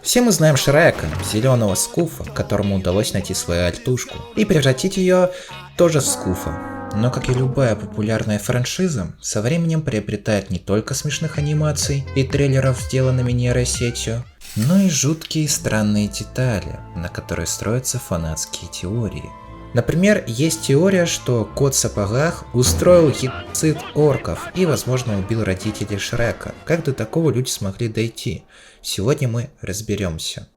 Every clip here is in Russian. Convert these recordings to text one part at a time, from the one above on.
Все мы знаем Шрека, зеленого скуфа, которому удалось найти свою альтушку, и превратить ее тоже в скуфа. Но, как и любая популярная франшиза, со временем приобретает не только смешных анимаций и трейлеров, сделанными нейросетью, но и жуткие и странные детали, на которые строятся фанатские теории. Например, есть теория, что кот в сапогах устроил геноцид орков и, возможно, убил родителей Шрека. Как до такого люди смогли дойти? Сегодня мы разберемся.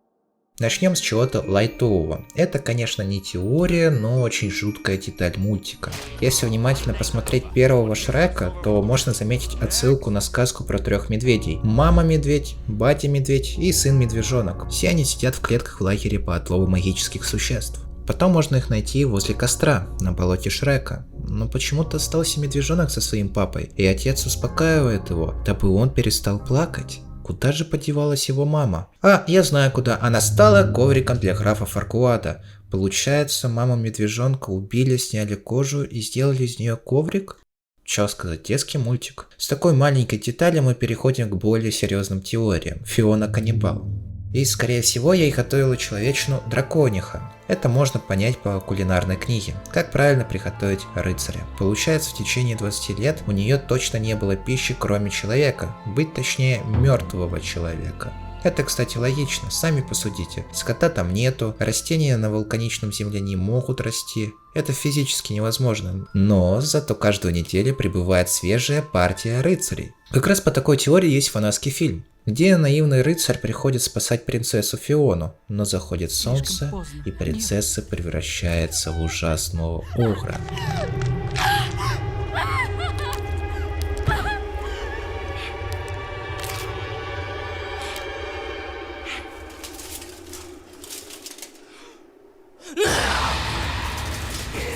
Начнем с чего-то лайтового. Это, конечно, не теория, но очень жуткая деталь мультика. Если внимательно посмотреть первого Шрека, то можно заметить отсылку на сказку про трех медведей. Мама-медведь, батя-медведь и сын-медвежонок. Все они сидят в клетках в лагере по отлову магических существ. Потом можно их найти возле костра, на болоте Шрека. Но почему-то остался медвежонок со своим папой, и отец успокаивает его, дабы он перестал плакать. Куда же подевалась его мама? Я знаю куда. Она стала ковриком для графа Фаркуада. Получается, маму медвежонка убили, сняли кожу и сделали из нее коврик? Чё сказать, детский мультик. С такой маленькой деталью мы переходим к более серьезным теориям. Фиона каннибал. И, скорее всего, ей готовила человечину дракониха. Это можно понять по кулинарной книге. Как правильно приготовить рыцаря. Получается, в течение 20 лет у нее точно не было пищи, кроме человека. Быть точнее, мертвого человека. Это, кстати, логично, сами посудите. Скота там нету, растения на вулканичном земле не могут расти. Это физически невозможно. Но зато каждую неделю прибывает свежая партия рыцарей. Как раз по такой теории есть фанатский фильм, где наивный рыцарь приходит спасать принцессу Фиону, но заходит солнце, и принцесса превращается в ужасного огра.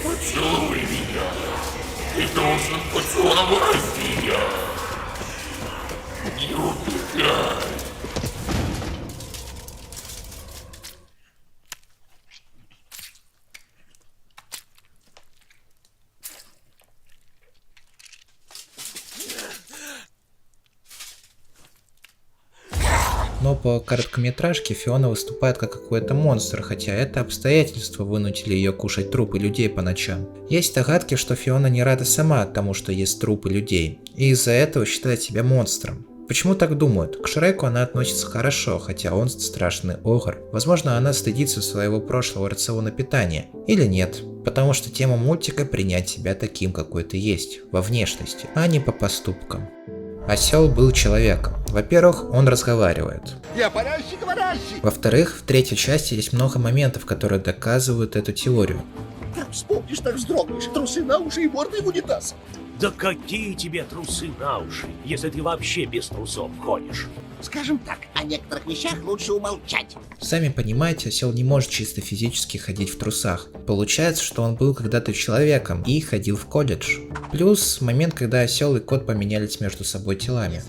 Поцелуй меня! Ты должен поцеловать меня! Не убегай! Но по короткометражке Фиона выступает как какой-то монстр, хотя это обстоятельства вынудили ее кушать трупы людей по ночам. Есть догадки, что Фиона не рада сама тому, что ест трупы людей, и из-за этого считает себя монстром. Почему так думают? К Шреку она относится хорошо, хотя он страшный огр. Возможно, она стыдится своего прошлого рациона питания. Или нет. Потому что тема мультика — принять себя таким, какой ты есть, во внешности, а не по поступкам. Осел был человеком. Во-первых, он разговаривает. Я парящий говорящий. Во-вторых, в третьей части есть много моментов, которые доказывают эту теорию. Как вспомнишь, так вздрогнешь. Трусы на уши и мордой в унитаз. Да какие тебе трусы на уши, если ты вообще без трусов ходишь? Скажем так, о некоторых вещах лучше умолчать. Сами понимаете, осел не может чисто физически ходить в трусах. Получается, что он был когда-то человеком и ходил в колледж. Плюс момент, когда осел и кот поменялись между собой телами.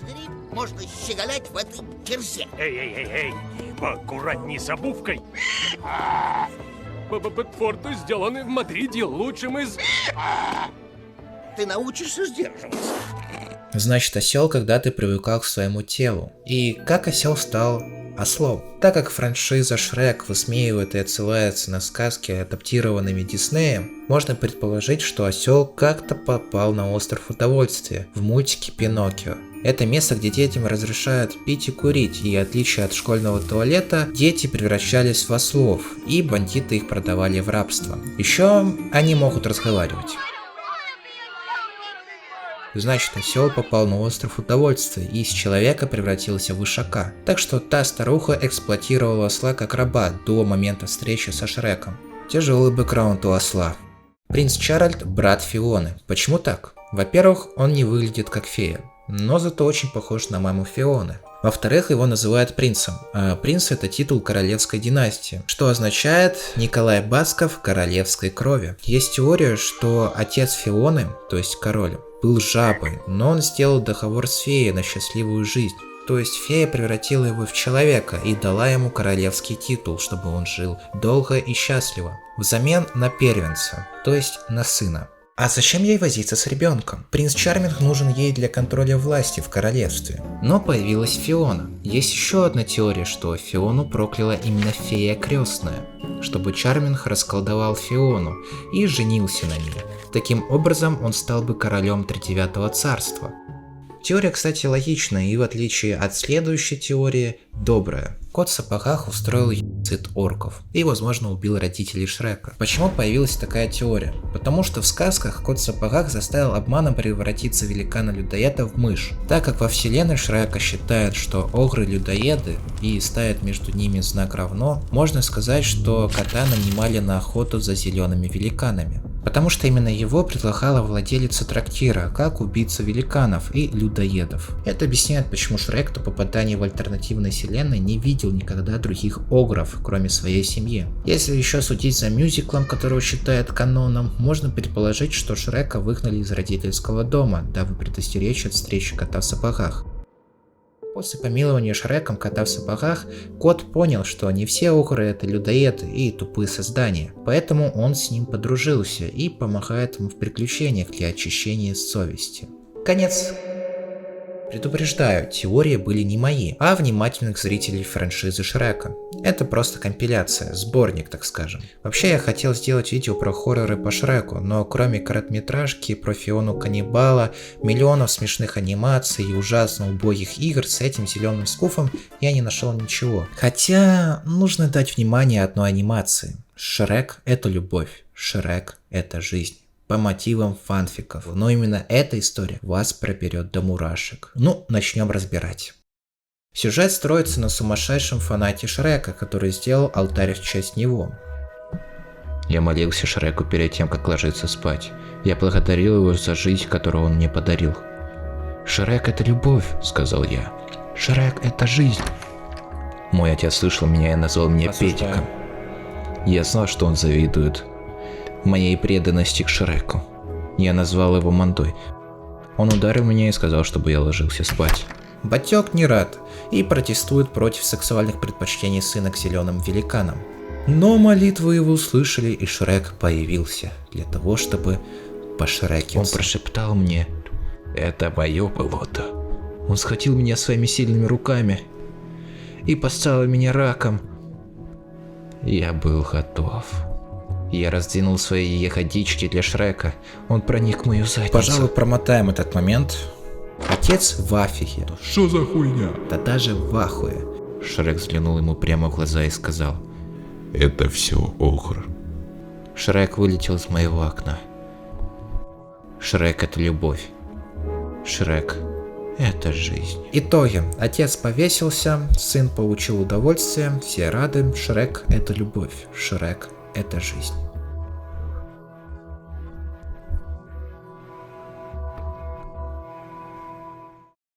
Можно щеголять в этой дерзе. Эй, поаккуратней с обувкой. Форты сделаны в Мадриде лучшим из... Ты научишься сдерживаться. Значит, осел когда-то привыкал к своему телу. И как осел стал ослом? Так как франшиза Шрек высмеивает и отсылается на сказки, адаптированными Диснеем, можно предположить, что осел как-то попал на остров удовольствия в мультике Пиноккио. Это место, где детям разрешают пить и курить, и в отличие от школьного туалета, дети превращались в ослов, и бандиты их продавали в рабство. Еще они могут разговаривать. Значит, осел попал на остров удовольствия и из человека превратился в ишака. Так что та старуха эксплуатировала осла как раба до момента встречи со Шреком. Тяжелый бэкграунд у осла. Принц Чарльд – брат Фионы. Почему так? Во-первых, он не выглядит как фея, но зато очень похож на маму Фионы. Во-вторых, его называют принцем, а принц — это титул королевской династии, что означает Николай Басков королевской крови. Есть теория, что отец Фионы, то есть король, был жабой, но он сделал договор с феей на счастливую жизнь. То есть фея превратила его в человека и дала ему королевский титул, чтобы он жил долго и счастливо, взамен на первенца, то есть на сына. А зачем ей возиться с ребенком? Принц Чарминг нужен ей для контроля власти в королевстве. Но появилась Фиона. Есть еще одна теория, что Фиону прокляла именно фея крестная, чтобы Чарминг расколдовал Фиону и женился на ней. Таким образом он стал бы королем Тридевятого царства. Теория, кстати, логичная и в отличие от следующей теории, добрая. Кот в сапогах устроил геноцид орков и, возможно, убил родителей Шрека. Почему появилась такая теория? Потому что в сказках Кот в сапогах заставил обманом превратиться великана-людоеда в мышь. Так как во вселенной Шрека считают, что огры людоеды и ставят между ними знак равно, можно сказать, что кота нанимали на охоту за зелеными великанами. Потому что именно его предлагала владелица трактира, как убийца великанов и людоедов. Это объясняет, почему Шрек до попадания в альтернативной вселенной не видел никогда других огров, кроме своей семьи. Если еще судить за мюзиклом, которого считают каноном, можно предположить, что Шрека выгнали из родительского дома, дабы предостеречь от встречи кота в сапогах. После помилования Шреком кота в сапогах, кот понял, что не все огры это людоеды и тупые создания, поэтому он с ним подружился и помогает ему в приключениях для очищения совести. Конец. Предупреждаю, теории были не мои, а внимательных зрителей франшизы Шрека. Это просто компиляция, сборник, так скажем. Вообще я хотел сделать видео про хорроры по Шреку, но кроме короткометражки про Фиону Каннибала, миллионов смешных анимаций и ужасно убогих игр с этим зеленым скуфом я не нашел ничего. Хотя нужно дать внимание одной анимации. Шрек — это любовь, Шрек — это жизнь. По мотивам фанфиков, но именно эта история вас проберет до мурашек. Ну, начнем разбирать. Сюжет строится на сумасшедшем фанате Шрека, который сделал алтарь в честь него. Я молился Шреку перед тем, как ложиться спать. Я благодарил его за жизнь, которую он мне подарил. «Шрек — это любовь», — сказал я. «Шрек — это жизнь». Мой отец слышал меня и назвал меня Петиком. Я знал, что он завидует моей преданности к Шреку. Я назвал его Мандой. Он ударил меня и сказал, чтобы я ложился спать. Батек не рад и протестует против сексуальных предпочтений сына к зеленым великанам. Но молитвы его услышали, и Шрек появился для того, чтобы пошрекиться. Он прошептал мне: «Это мое болото». Он схватил меня своими сильными руками и поставил меня раком. Я был готов. Я раздвинул свои ягодички для Шрека. Он проник в мою задницу. Пожалуй, промотаем этот момент. Отец в афиге. Что за хуйня? Да даже в ахуе. Шрек взглянул ему прямо в глаза и сказал: Это все огр. Шрек вылетел из моего окна. Шрек — это любовь. Шрек — это жизнь. Итоги. Отец повесился, сын получил удовольствие, все рады. Шрек — это любовь. Шрек — это жизнь.